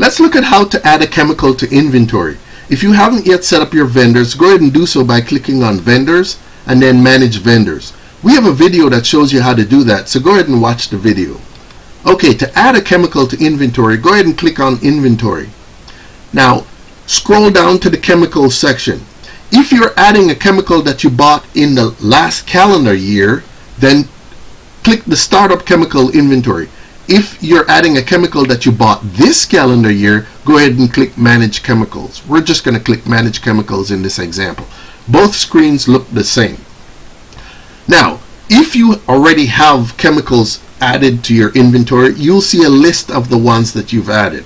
Let's look at how to add a chemical to inventory. If you haven't yet set up your vendors, go ahead and do so by clicking on Vendors and then Manage Vendors. We have a video that shows you how to do that, so go ahead and watch the video. Okay, to add a chemical to inventory, go ahead and click on Inventory. Now, scroll down to the Chemicals section. If you're adding a chemical that you bought in the last calendar year, then click the Startup Chemical Inventory. If you're adding a chemical that you bought this calendar year, go ahead and click Manage Chemicals. We're just going to click Manage Chemicals in this example. Both screens look the same. Now, if you already have chemicals added to your inventory, you'll see a list of the ones that you've added.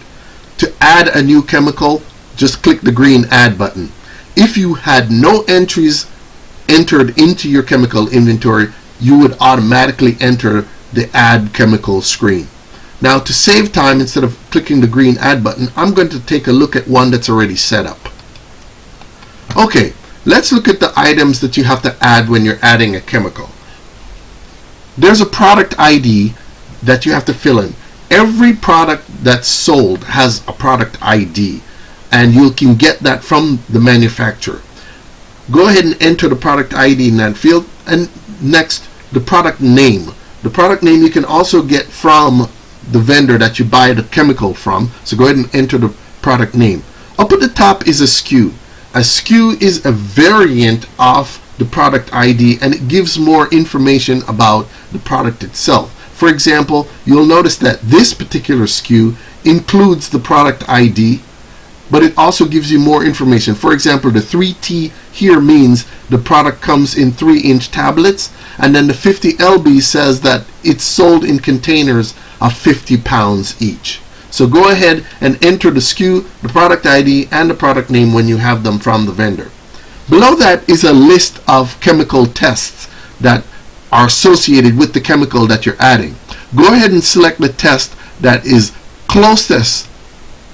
To add a new chemical, just click the green Add button. If you had no entries entered into your chemical inventory, you would automatically enter the Add Chemical screen. Now, to save time, instead of clicking the green Add button, I'm going to take a look at one that's already set up. Okay, let's look at the items that you have to add when you're adding a chemical. There's a product ID that you have to fill in. Every product that's sold has a product ID, and you can get that from the manufacturer. Go ahead and enter the product ID in that field, and next, the product name. The product name you can also get from the vendor that you buy the chemical from, so go ahead and enter the product name. Up at the top is a SKU. A SKU is a variant of the product ID, and it gives more information about the product itself. For example, you'll notice that this particular SKU includes the product ID, but it also gives you more information. For example, the 3T here means the product comes in 3-inch tablets, and then the 50 lb says that it's sold in containers of 50 pounds each. So go ahead and enter the SKU, the product ID, and the product name when you have them from the vendor. Below that is a list of chemical tests that are associated with the chemical that you're adding. Go ahead and select the test that is closest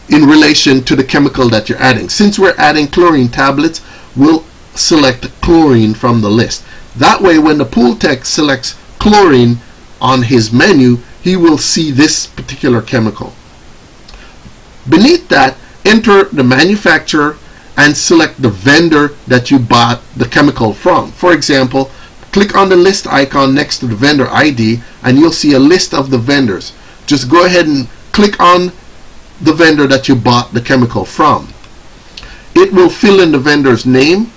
in relation to the chemical that you're adding. Since we're adding chlorine tablets, we'll select chlorine from the list. That way, when the pool tech selects chlorine on his menu, he will see this particular chemical. Beneath that, enter the manufacturer and select the vendor that you bought the chemical from. For example, click on the list icon next to the vendor ID, and you'll see a list of the vendors. Just go ahead and click on the vendor that you bought the chemical from. It will fill in the vendor's name,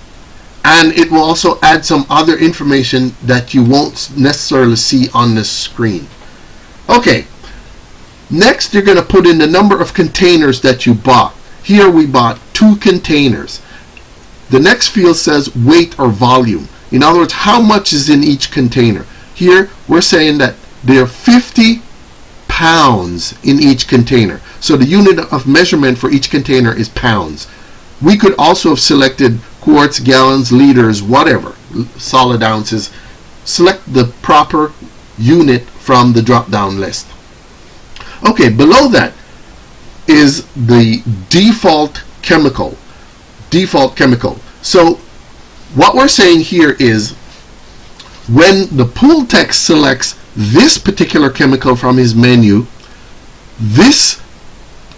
and it will also add some other information that you won't necessarily see on this screen. Okay, next you're going to put in the number of containers that you bought. Here we bought 2 containers. The next field says weight or volume. In other words, how much is in each container. Here we're saying that there are 50 pounds in each container. So the unit of measurement for each container is pounds. We could also have selected quarts, gallons, liters, whatever, solid ounces. Select the proper unit from the drop-down list. Okay, below that is the default chemical. So what we're saying here is when the pool tech selects this particular chemical from his menu, this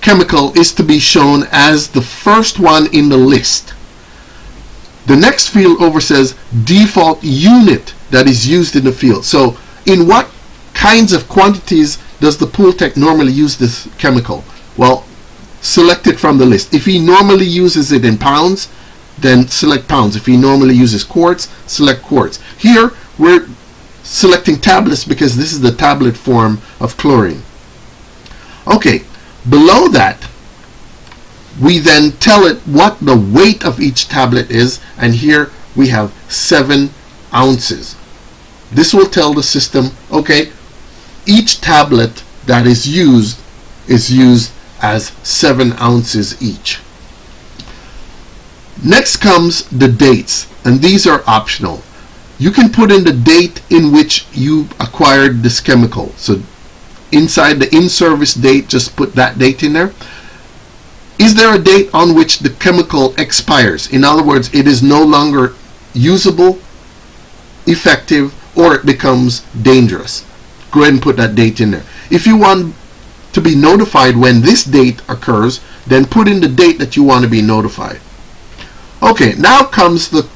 chemical is to be shown as the first one in the list. The next field over says default unit that is used in the field. So in what kinds of quantities does the pool tech normally use this chemical? Well, select it from the list. If he normally uses it in pounds, then select pounds. If he normally uses quarts, select quarts. Here we're selecting tablets because this is the tablet form of chlorine. Okay, below that we then tell it what the weight of each tablet is, and here we have 7 ounces. This will tell the system, okay, each tablet that is used as 7 ounces each. Next comes the dates, and these are optional. You can put in the date in which you acquired this chemical. So inside the in-service date, just put that date in there. Is there a date on which the chemical expires? In other words, it is no longer usable, effective, or it becomes dangerous. Go ahead and put that date in there. If you want to be notified when this date occurs, then put in the date that you want to be notified. Okay, now comes the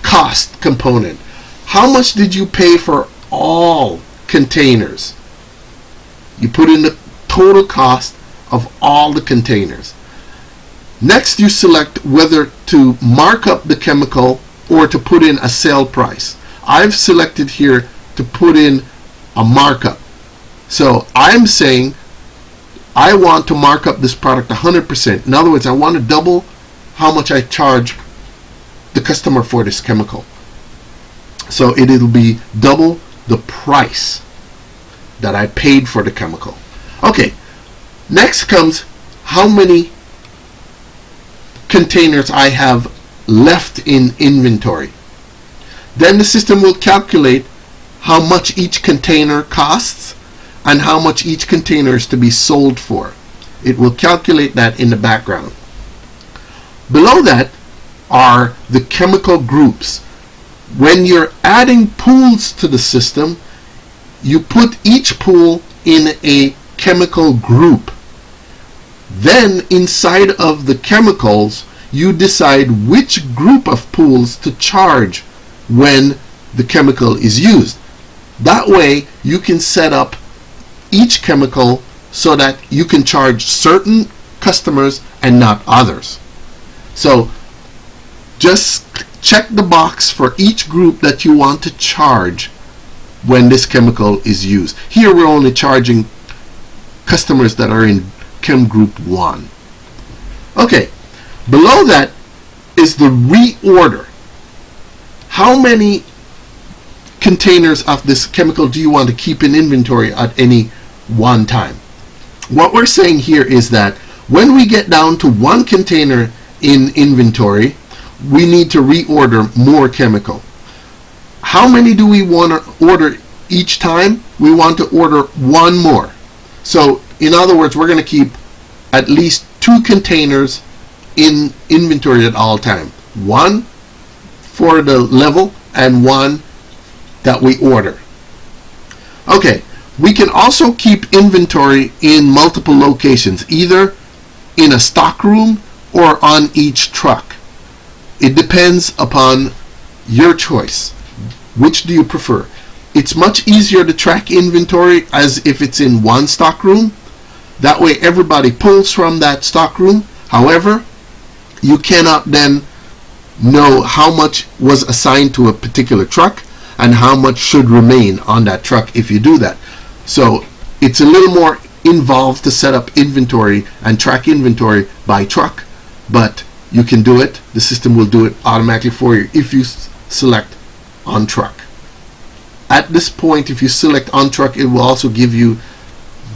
cost component. How much did you pay for all containers? You put in the total cost of all the containers. Next, you select whether to mark up the chemical or to put in a sale price. I've selected here to put in a markup. So I'm saying I want to mark up this product 100%. In other words, I want to double how much I charge the customer for this chemical. So it'll be double the price that I paid for the chemical. Okay, next comes how many containers I have left in inventory. Then the system will calculate how much each container costs and how much each container is to be sold for. It will calculate that in the background. Below that are the chemical groups. When you're adding pools to the system, you put each pool in a chemical group. Then inside of the chemicals, you decide which group of pools to charge when the chemical is used. That way you can set up each chemical so that you can charge certain customers and not others. So just check the box for each group that you want to charge when this chemical is used. Here we're only charging customers that are in Chem Group 1. Okay, below that is the reorder. How many containers of this chemical do you want to keep in inventory at any one time? What we're saying here is that when we get down to one container in inventory, we need to reorder more chemical. How many do we want to order each time? We want to order one more. So in other words, we're going to keep at least 2 containers in inventory at all times. One for the level and one that we order. Okay, we can also keep inventory in multiple locations, either in a stock room or on each truck. It depends upon your choice. Which do you prefer? It's much easier to track inventory as if it's in one stock room. That way everybody pulls from that stock room. However, you cannot then know how much was assigned to a particular truck and how much should remain on that truck if you do that. So it's a little more involved to set up inventory and track inventory by truck, but you can do it. The system will do it automatically for you if you select on truck. At this point, if you select on truck, it will also give you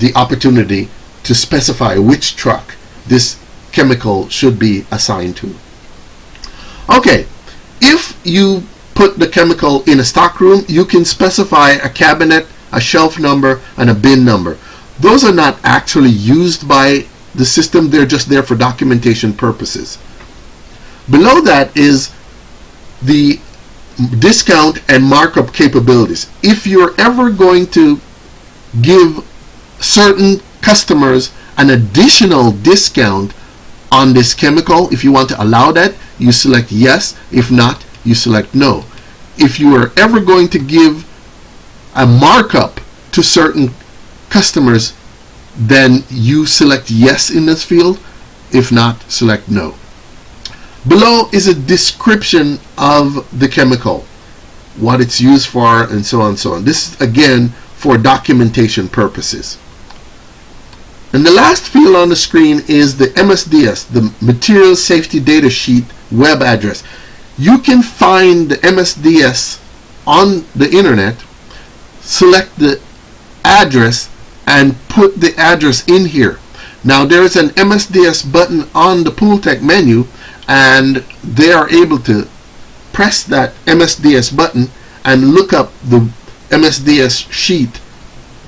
the opportunity to specify which truck this chemical should be assigned to. Okay, if you put the chemical in a stock room, you can specify a cabinet, a shelf number, and a bin number. Those are not actually used by the system, they're just there for documentation purposes. Below that is the discount and markup capabilities. If you're ever going to give certain customers an additional discount on this chemical, if you want to allow that, you select yes. If not, you select no. If you are ever going to give a markup to certain customers, then you select yes in this field. If not, select no. Below is a description of the chemical, what it's used for, and so on and so on. This is again for documentation purposes. And the last field on the screen is the MSDS, the Material Safety Data Sheet web address. You can find the MSDS on the internet, select the address, and put the address in here. Now there is an MSDS button on the PoolTech menu, and they are able to press that MSDS button and look up the MSDS sheet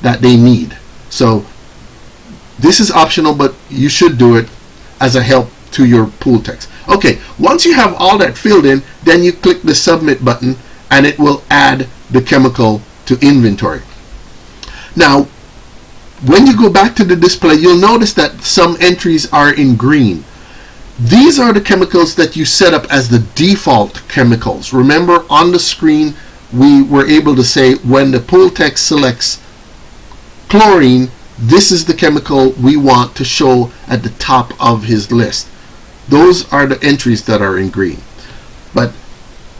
that they need. So this is optional, but you should do it as a help to your PoolTechs. Okay, once you have all that filled in, then you click the submit button and it will add the chemical to inventory. Now, When you go back to the display, you'll notice that some entries are in green. These are the chemicals that you set up as the default chemicals. Remember, on the screen we were able to say when the pull text selects chlorine, this is the chemical we want to show at the top of his list. Those are the entries that are in green. But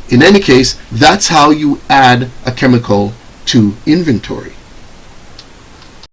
in any case, that's how you add a chemical to inventory.